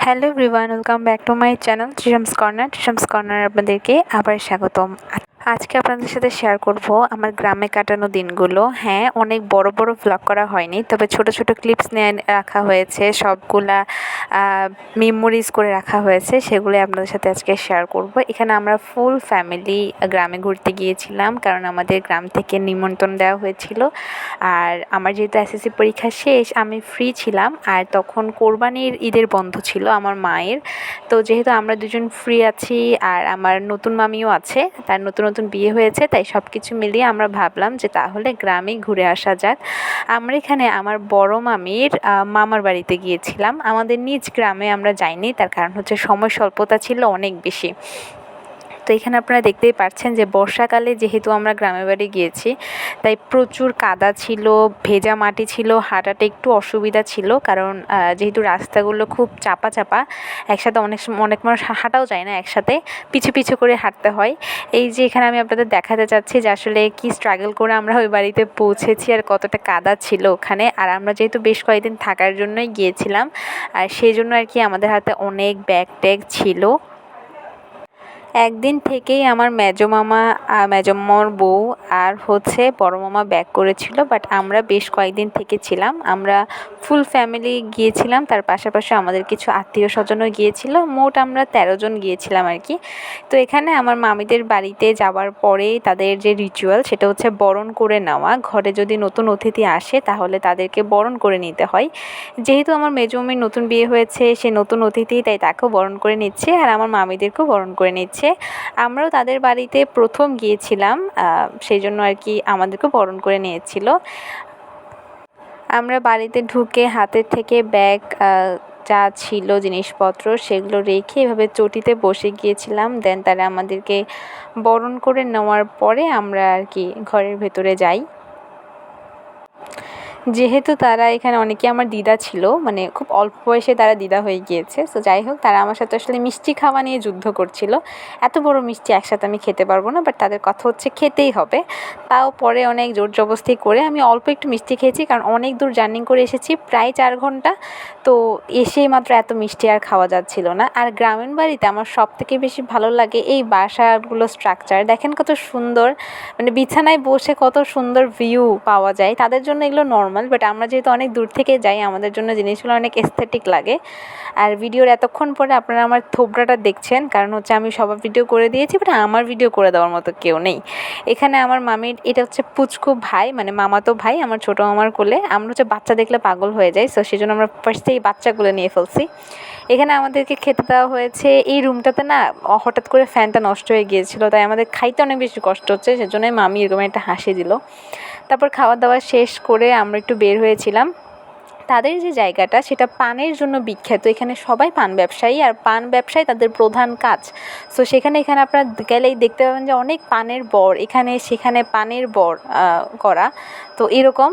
Hello everyone, welcome back to my channel Trisham's corner আপনাদেরকে আবার স্বাগতম। আজকে আপনাদের সাথে শেয়ার করব আমার গ্রামে কাটানো দিনগুলো। হ্যাঁ, অনেক বড় বড় ভ্লগ করা হয়নি, তবে ছোট ছোট ক্লিপস নিয়ে রাখা হয়েছে, সবগুলা মেমোরিজ করে রাখা হয়েছে, সেগুলো আপনাদের সাথে আজকে শেয়ার করব। এখানে আমরা ফুল ফ্যামিলি গ্রামে ঘুরতে গিয়েছিলাম, কারণ আমাদের গ্রাম থেকে নিমন্ত্রণ দেওয়া হয়েছিল। আর আমার যেহেতু এসএসসি পরীক্ষা শেষ, আমি ফ্রি ছিলাম, আর তখন কোরবানির ঈদের বন্ধ ছিল আমার মায়ের। তো যেহেতু আমরা দুজন ফ্রি আছি, আর আমার নতুন মামিও আছে, তার নতুন নতুন বিয়ে হয়েছে, তাই সব কিছু মিলিয়ে আমরা ভাবলাম যে তাহলে গ্রামেই ঘুরে আসা যাক। আমরা এখানে আমার বড় মামির মামার বাড়িতে গিয়েছিলাম। আমাদের নিজ গ্রামে আমরা যাইনি, তার কারণ হচ্ছে সময় স্বল্পতা ছিল অনেক বেশি। তো এখানে আপনারা দেখতেই পাচ্ছেন যে বর্ষাকালে যেহেতু আমরা গ্রামের বাড়ি গিয়েছি, তাই প্রচুর কাদা ছিল, ভেজা মাটি ছিল, হাঁটাটা একটু অসুবিধা ছিল, কারণ যেহেতু রাস্তাগুলো খুব চাপা চাপা, একসাথে অনেক মানুষ হাঁটাও যায় না, একসাথে পিছু পিছু করে হাঁটতে হয়। এই যে এখানে আমি আপনাদের দেখাতে চাচ্ছি যে আসলে কি স্ট্রাগল করে আমরা ওই বাড়িতে পৌঁছেছি, আর কতটা কাদা ছিল ওখানে। আর আমরা যেহেতু বেশ কয়েকদিন থাকার জন্যই গিয়েছিলাম, আর সেই জন্য আর কি আমাদের হাতে অনেক ব্যাগ ট্যাগ ছিল। একদিন থেকেই আমার মেজোম্মার বউ আর বড় মামা ব্যাক করেছিল, বাট আমরা বেশ কয়েকদিন থেকে ছিলাম। আমরা ফুল ফ্যামিলি গিয়েছিলাম, তার পাশাপাশি আমাদের কিছু আত্মীয় স্বজনও গিয়েছিল। মোট আমরা 13 জন গিয়েছিলাম আর কি। তো এখানে আমার মামিদের বাড়িতে যাওয়ার পরে তাদের যে রিচুয়াল, সেটা হচ্ছে বরণ করে নেওয়া। ঘরে যদি নতুন অতিথি আসে তাহলে তাদেরকে বরণ করে নিতে হয়। যেহেতু আমার মেজোমামির নতুন বিয়ে হয়েছে, সে নতুন অতিথি, তাই তাকেও বরণ করে নিচ্ছে, আর আমার মামিদেরকেও বরণ করে নিচ্ছে। আমরাও তাদের বাড়িতে প্রথম গিয়েছিলাম, সেই জন্য আর কি আমাদেরকেও বরণ করে নিয়েছিল। আমরা বাড়িতে ঢুকে হাতের থেকে ব্যাগ যা ছিল জিনিসপত্র সেগুলো রেখে এভাবে চটিতে বসে গিয়েছিলাম। দেন তারা আমাদেরকে বরণ করে নেওয়ার পরে আমরা আর কি ঘরের ভেতরে যাই। যেহেতু তারা এখানে অনেকে আমার দিদা ছিল, মানে খুব অল্প বয়সে তারা দিদা হয়ে গিয়েছে, তো যাই হোক, তারা আমার সাথে আসলে মিষ্টি খাওয়া নিয়ে যুদ্ধ করছিল। এত বড় মিষ্টি একসাথে আমি খেতে পারবো না, বাট তাদের কথা হচ্ছে খেতেই হবে। তাও পরে অনেক জোর জবরদস্তি করে আমি অল্প একটু মিষ্টি খেয়েছি, কারণ অনেক দূর জার্নি করে এসেছি, প্রায় 4 ঘন্টা। তো এসেই মাত্র এত মিষ্টি আর খাওয়া যাচ্ছিল না। আর গ্রামীণ বাড়িতে আমার সবথেকে বেশি ভালো লাগে এই বাসাগুলো স্ট্রাকচার। দেখেন কত সুন্দর, মানে বিছানায় বসে কত সুন্দর ভিউ পাওয়া যায়। তাদের জন্য এগুলো নর্মাল, বাট আমরা যেহেতু অনেক দূর থেকে যাই, আমাদের জন্য জিনিসগুলো অনেক এস্থেটিক লাগে। আর ভিডিওর এতক্ষণ পরে আপনারা আমার থোবড়াটা দেখছেন, কারণ হচ্ছে আমি সবার ভিডিও করে দিয়েছি, বাট আমার ভিডিও করে দেওয়ার মতো কেউ নেই। এখানে আমার মামির, এটা হচ্ছে পুচকু ভাই, মানে মামাতো ভাই, আমার ছোটো মামার কোলে। আমরা হচ্ছে বাচ্চা দেখলে পাগল হয়ে যাই, সো সেই জন্য আমরা ফার্স্টেই বাচ্চা কোলে নিয়ে ফেলছি। এখানে আমাদেরকে খেতে দেওয়া হয়েছে। এই রুমটাতে না হঠাৎ করে ফ্যানটা নষ্ট হয়ে গিয়েছিলো, তাই আমাদের খাইতে অনেক বেশি কষ্ট হচ্ছে, সেজন্যই মামি এরকম একটা হাসি দিল। তারপর খাওয়া দাওয়া শেষ করে আমরা একটু বের হয়েছিলাম। তাদের যে জায়গাটা সেটা পানের জন্য বিখ্যাত। এখানে সবাই পান ব্যবসায়ী, আর পান ব্যবসায় তাদের প্রধান কাজ। সো এখানে আপনারা গেলেই দেখতে পাবেন যে অনেক পানের বর এখানে সেখানে পানের বর করা। তো এরকম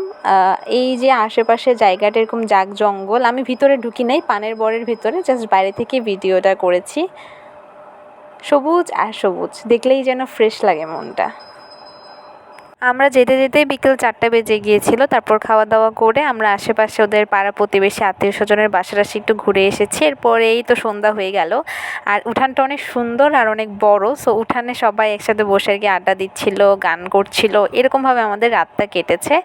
এই যে আশেপাশে জায়গাটা এরকম জঙ্গল, আমি ভিতরে ঢুকি নাই পানের বরের ভিতরে, জাস্ট বাইরে থেকে ভিডিওটা করেছি। সবুজ আর সবুজ, দেখলেই যেন ফ্রেশ লাগে মনটা। আমরা যেতে যেতে বিকেল 4টা বেজে গিয়েছিল। তারপর খাওয়া দাওয়া করে আমরা আশেপাশে ওদের পাড়া প্রতিবেশী আত্মীয় স্বজনের বাসার একটু ঘুরে এসেছি। এরপরেই তো সন্ধ্যা হয়ে গেল, আর উঠানটা অনেক সুন্দর আর অনেক বড়। সো উঠানে সবাই একসাথে বসে আর কি আড্ডা দিচ্ছিল, গান করছিল, এরকমভাবে আমাদের রাতটা কেটেছে।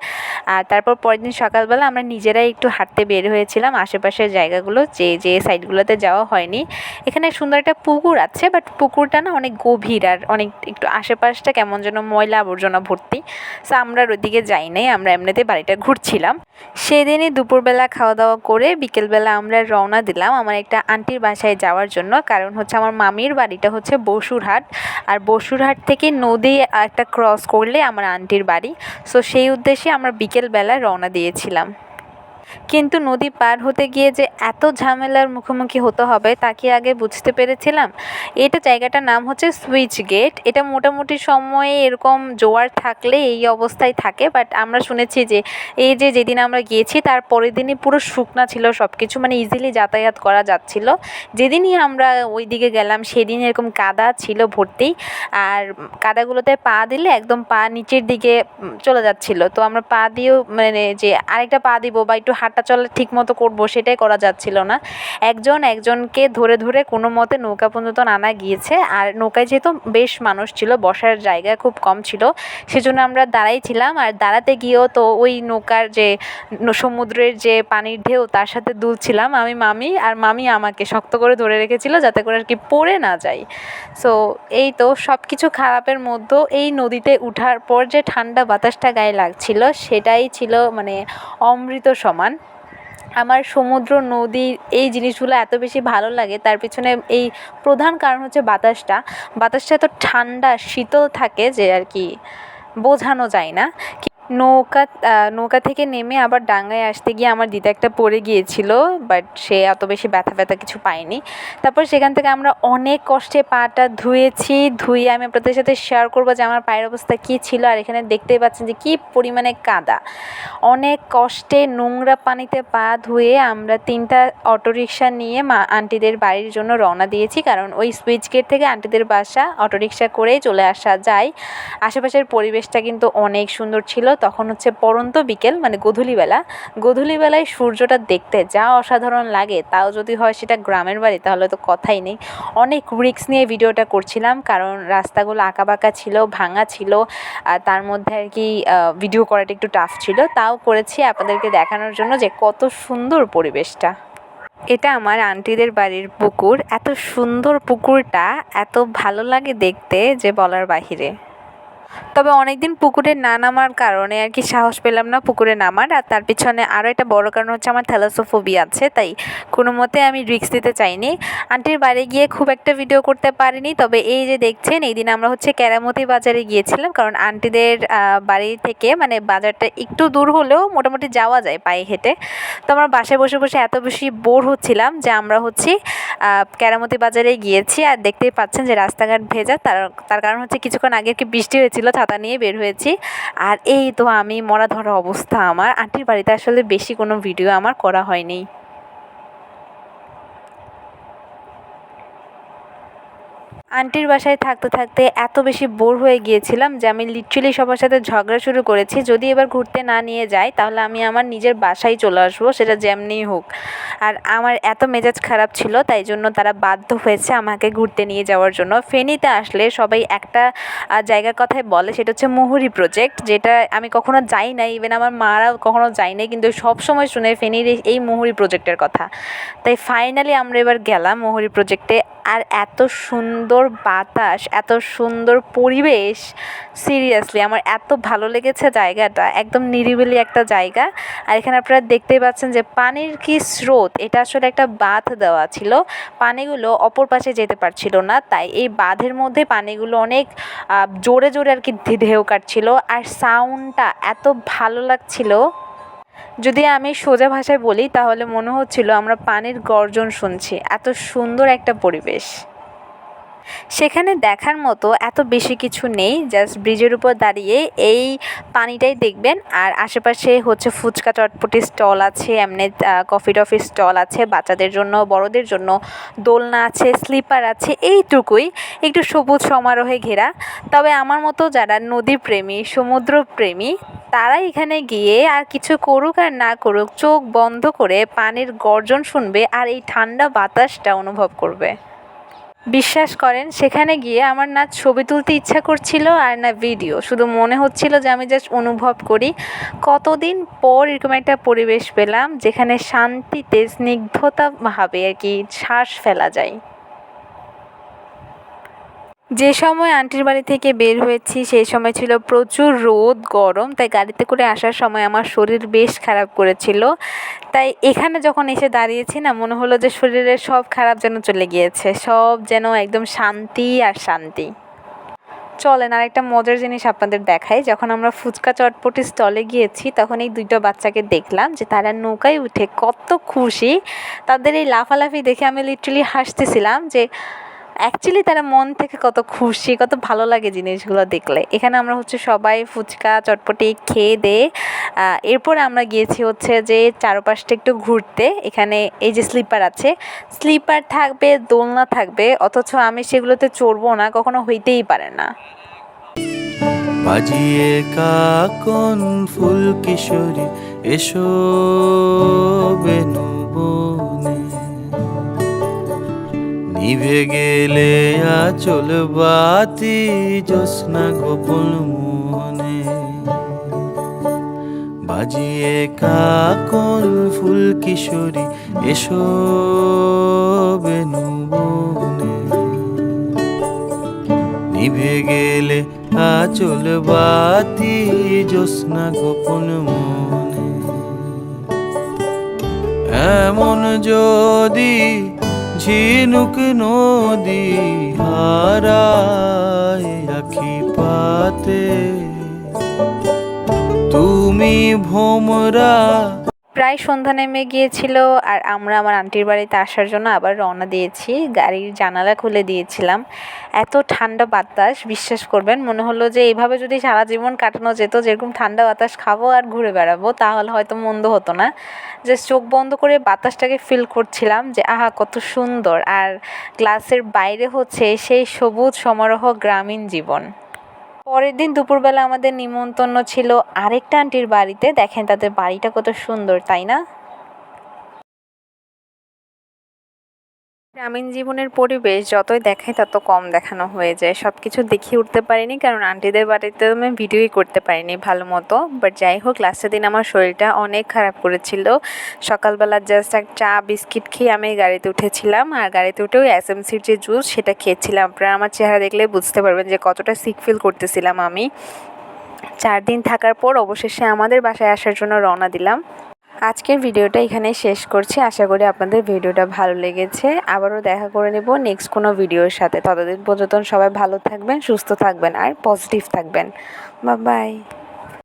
আর তারপর পরের দিন সকালবেলা আমরা নিজেরাই একটু হাঁটতে বের হয়েছিলাম আশেপাশের জায়গাগুলো, যে সাইডগুলোতে যাওয়া হয়নি। এখানে সুন্দর একটা পুকুর আছে, বাট পুকুরটা না অনেক গভীর, আর অনেক একটু আশেপাশটা কেমন যেন ময়লা আবর্জনা ভর্তি। সো আমরা ওইদিকে যাই নাই, আমরা এমনিতে বাড়িটা ঘুরছিলাম। সেদিনই দুপুরবেলা খাওয়া দাওয়া করে বিকেলবেলা আমরা রওনা দিলাম আমার একটা আন্টির বাসায় যাওয়ার জন্য। কারণ হচ্ছে আমার মামির বাড়িটা হচ্ছে বসুরহাট, আর বসুরহাট থেকে নদী একটা ক্রস করলে আমার আন্টির বাড়ি। সো সেই উদ্দেশ্যে আমরা বিকেলবেলা রওনা দিয়েছিলাম। কিন্তু নদী পার হতে গিয়ে যে এত ঝামেলার মুখোমুখি হতে হবে তা কি আগে বুঝতে পেরেছিলাম? এটা জায়গাটার নাম হচ্ছে সুইচ গেট। এটা মোটামুটি সময়ে এরকম জোয়ার থাকলে এই অবস্থায় থাকে, বাট আমরা শুনেছি যে এই যে যেদিন আমরা গিয়েছি তার পরের দিনই পুরো শুকনা ছিল সব কিছু, মানে ইজিলি যাতায়াত করা যাচ্ছিল। যেদিনই আমরা ওই দিকে গেলাম সেদিন এরকম কাদা ছিল ভর্তি, আর কাদাগুলোতে পা দিলে একদম পা নিচের দিকে চলে যাচ্ছিল। তো আমরা পা দিয়েও, মানে যে আরেকটা পা দিব বা একটু হাঁটা চলা ঠিক মতো করবো সেটাই করা যাচ্ছিল না। একজনকে ধরে ধরে কোনো মতে নৌকা পর্যন্ত আনা গিয়েছে। আর নৌকায় যেহেতু বেশ মানুষ ছিল, বসার জায়গা খুব কম ছিল, সেজন্য আমরা দাঁড়াই ছিলাম। আর দাঁড়াতে গিয়েও তো ওই নৌকার যে সমুদ্রের যে পানির ঢেউ তার সাথে দুলছিলাম আমি, মামি আমাকে শক্ত করে ধরে রেখেছিল যাতে করে আর কি পড়ে না যাই। সো এই তো সব কিছু খারাপের মধ্যেও এই নদীতে উঠার পর যে ঠান্ডা বাতাসটা গায়ে লাগছিল সেটাই ছিল মানে অমৃত সমান। আমার সমুদ্র, নদী এই জিনিসগুলো এত বেশি ভালো লাগে, তার পিছনে এই প্রধান কারণ হচ্ছে বাতাসটা এত ঠান্ডা শীতল থাকে যে আর কি বোঝানো যায় না। নৌকা থেকে নেমে আবার ডাঙায় আসতে গিয়ে আমার দিদা একটা পড়ে গিয়েছিল, বাট সে অত বেশি ব্যথা কিছু পায়নি। তারপর সেখান থেকে আমরা অনেক কষ্টে পাটা ধুয়ে আমি আপনাদের সাথে শেয়ার করবো যে আমার পায়ের অবস্থা কী ছিল। আর এখানে দেখতেই পাচ্ছেন যে কী পরিমাণে কাদা। অনেক কষ্টে নোংরা পানিতে পা ধুয়ে আমরা 3টা অটোরিকশা নিয়ে আন্টিদের বাড়ির জন্য রওনা দিয়েছি, কারণ ওই সুইচ গেট থেকে আন্টিদের বাসা অটোরিকশা করেই চলে আসা যায়। আশেপাশের পরিবেশটা কিন্তু অনেক সুন্দর ছিল। তখন হচ্ছে পড়ন্ত বিকেল, মানে গধূলিবেলায় সূর্যটা দেখতে যা অসাধারণ লাগে, তাও যদি হয় সেটা গ্রামের বাড়ি তাহলে তো কথাই নেই। অনেক রিস্ক নিয়ে ভিডিওটা করছিলাম, কারণ রাস্তাগুলো আঁকাবাঁকা ছিল, ভাঙা ছিল, আর তার মধ্যে আর কি ভিডিও করাটা একটু টাফ ছিল। তাও করেছি আপনাদেরকে দেখানোর জন্য যে কত সুন্দর পরিবেশটা। এটা আমার আন্টিদের বাড়ির পুকুর। এত সুন্দর পুকুরটা, এত ভালো লাগে দেখতে যে বলার বাহিরে। তবে অনেকদিন পুকুরে না নামার কারণে আর কি সাহস পেলাম না পুকুরে নামার। আর তার পিছনে আরও একটা বড় কারণ হচ্ছে আমার থ্যালাসোফোবিয়া আছে, তাই কোনো মতে আমি রিস্ক দিতে চাইনি। আন্টির বাড়ি গিয়ে খুব একটা ভিডিও করতে পারিনি। তবে এই যে দেখছেন, এই দিন আমরা হচ্ছে কেরামতি বাজারে গিয়েছিলাম, কারণ আন্টিদের বাড়ি থেকে মানে বাজারটা একটু দূর হলেও মোটামুটি যাওয়া যায় পায়ে হেঁটে। তো আমরা বাসায় বসে বসে এত বেশি বোর হচ্ছিলাম যে আমরা হচ্ছে কেরামতি বাজারে গিয়েছি। আর দেখতেই পাচ্ছেন যে রাস্তাঘাট ভেজা, তার কারণ হচ্ছে কিছুক্ষণ আগে কি বৃষ্টি হয়েছিল, ছাতা নিয়ে বের হয়েছি। আর এই তো আমি মরা ধরা অবস্থা আমার। আন্টির বাড়িতে আসলে বেশি কোনো ভিডিও আমার করা হয়নি। আন্টির বাসায় থাকতে থাকতে এত বেশি বোর হয়ে গিয়েছিলাম যে আমি লিটারালি সবার সাথে ঝগড়া শুরু করেছি, যদি এবার ঘুরতে না নিয়ে যাই তাহলে আমি আমার নিজের বাসায় চলে আসবো, সেটা যেমনিই হোক। আর আমার এত মেজাজ খারাপ ছিল, তাই জন্য তারা বাধ্য হয়েছে আমাকে ঘুরতে নিয়ে যাওয়ার জন্য। ফেনীতে আসলে সবাই একটা জায়গার কথাই বলে, সেটা হচ্ছে মুহুরী প্রজেক্ট, যেটা আমি কখনো যাই নাই, ইভেন আমার মারাও কখনো যাই নাই, কিন্তু সবসময় শুনে ফেনীর এই মুহুরী প্রজেক্টের কথা। তাই ফাইনালি আমরা এবার গেলাম মুহুরী প্রজেক্টে। আর এত সুন্দর বাতাস, এত সুন্দর পরিবেশ, সিরিয়াসলি আমার এত ভালো লেগেছে জায়গাটা। একদম নিরিবিলি একটা জায়গা। আর এখানে আপনারা দেখতেই পাচ্ছেন যে পানির কি স্রোত, এটা আসলে একটা বাঁধ দেওয়া ছিল, পানিগুলো অপর পাশে যেতে পারছিল না, তাই এই বাঁধের মধ্যে পানিগুলো অনেক জোরে জোরে আর কি ঢেউ কাটছিল। আর সাউন্ডটা এত ভালো লাগছিল, যদি আমি সোজা ভাষায় বলি তাহলে মনে হচ্ছিল আমরা পানির গর্জন শুনছি। এত সুন্দর একটা পরিবেশ। সেখানে দেখার মতো এত বেশি কিছু নেই, জাস্ট ব্রিজের উপর দাঁড়িয়ে এই পানিটাই দেখবেন। আর আশেপাশে হচ্ছে ফুচকা চটপটি স্টল আছে, এমনি কফি টফির স্টল আছে, বাচ্চাদের জন্য বড়দের জন্য দোলনা আছে, স্লিপার আছে, এইটুকুই। একটু সবুজ সমারোহে ঘেরা। তবে আমার মতো যারা নদীপ্রেমী, সমুদ্রপ্রেমী, তারা এখানে গিয়ে আর কিছু করুক আর না করুক চোখ বন্ধ করে পানির গর্জন শুনবে আর এই ঠান্ডা বাতাসটা অনুভব করবে। বিশ্বাস করেন, সেখানে গিয়ে আমার না ছবি তুলতে ইচ্ছা করছিল আর না ভিডিও, শুধু মনে হচ্ছিল যে আমি জাস্ট অনুভব করি। কতদিন পর এরকম একটা পরিবেশ পেলাম যেখানে শান্তিতে স্নিগ্ধতা ভাবে আর কি শ্বাস ফেলা যায়। যে সময় আন্টির বাড়ি থেকে বের হয়েছি সেই সময় ছিল প্রচুর রোদ, গরম, তাই গাড়িতে করে আসার সময় আমার শরীর বেশ খারাপ করেছিল। তাই এখানে যখন এসে দাঁড়িয়েছি না, মনে হলো যে শরীরের সব খারাপ যেন চলে গিয়েছে, সব যেন একদম শান্তি আর শান্তি। চলেন আর একটা মজার জিনিস আপনাদের দেখাই। যখন আমরা ফুচকা চটপটি স্টলে গিয়েছি তখন এই 2টা বাচ্চাকে দেখলাম যে তারা নৌকায় উঠে কত খুশি। তাদের এই লাফালাফি দেখে আমি লিটারালি হাসতেছিলাম যে অ্যাকচুয়ালি তারা মন থেকে কত খুশি, কত ভালো লাগে জিনিসগুলো দেখলে। এখানে আমরা হচ্ছে সবাই ফুচকা চটপটি খেয়ে দিয়ে এরপরে আমরা গিয়েছি হচ্ছে যে চারপাশটা একটু ঘুরতে। এখানে এই যে স্লিপার আছে, স্লিপার থাকবে, দোলনা থাকবে, অথচ আমি সেগুলোতে চড়বো না, কখনো হইতেই পারে না। বাজিয়ে কাকন ফুল কিশোরী এসো বেনুবনে। নিভে গেলে আচল বাতি জ্যোৎস্না গোপন মনে, বাজিয়ে কাকন ফুল কিশোরী এসো বেনুবনে। নিভে গেলে আচল বাতি জ্যোৎস্না গোপন মনে। এমন যদি ঝিনুক নদী হারায় আখি পাতে, তুমি ভোমরা। প্রায় সন্ধ্যা নেমে গিয়েছিল আর আমরা আমার আন্টির বাড়িতে আসার জন্য আবার রওনা দিয়েছি। গাড়ির জানালা খুলে দিয়েছিলাম, এত ঠান্ডা বাতাস, বিশ্বাস করবেন মনে হলো যে এইভাবে যদি সারা জীবন কাটানো যেত, যেরকম ঠান্ডা বাতাস খাবো আর ঘুরে বেড়াবো, তাহলে হয়তো মন্দ হতো না। যে চোখ বন্ধ করে বাতাসটাকে ফিল করছিলাম যে আহা কত সুন্দর, আর গ্লাসের বাইরে হচ্ছে সেই সবুজ সমারোহ গ্রামীণ জীবন। পরের দিন দুপুরবেলা আমাদের নিমন্ত্রণ ছিল আরেকটা আন্টির বাড়িতে। দেখেন তাদের বাড়িটা কত সুন্দর, তাই না? গ্রামীণ জীবনের পরিবেশ যতই দেখায় তত কম দেখানো হয়ে যায়। সব কিছু দেখিয়ে উঠতে পারিনি, কারণ আন্টিদের বাড়িতে আমি ভিডিওই করতে পারিনি ভালো মতো। বাট যাই হোক, লাস্টের দিন আমার শরীরটা অনেক খারাপ করেছিল। সকালবেলা জাস্ট এক চা বিস্কিট খেয়ে আমি গাড়িতে উঠেছিলাম, আর গাড়িতে উঠেও এসএমসির যে জুস সেটা খেয়েছিলাম। আপনারা আমার চেহারা দেখলে বুঝতে পারবেন যে কতটা সিক ফিল করতেছিলাম আমি। 4 দিন থাকার পর অবশেষে আমাদের বাসায় আসার জন্য রওনা দিলাম। আজকের ভিডিওটা এখানেই শেষ করছি। আশা করি আপনাদের ভিডিওটা ভালো লেগেছে। আবারও দেখা করে নেব নেক্সট কোনো ভিডিওর সাথে। ততদিন পর্যন্ত সবাই ভালো থাকবেন, সুস্থ থাকবেন আর পজিটিভ থাকবেন। Bye bye.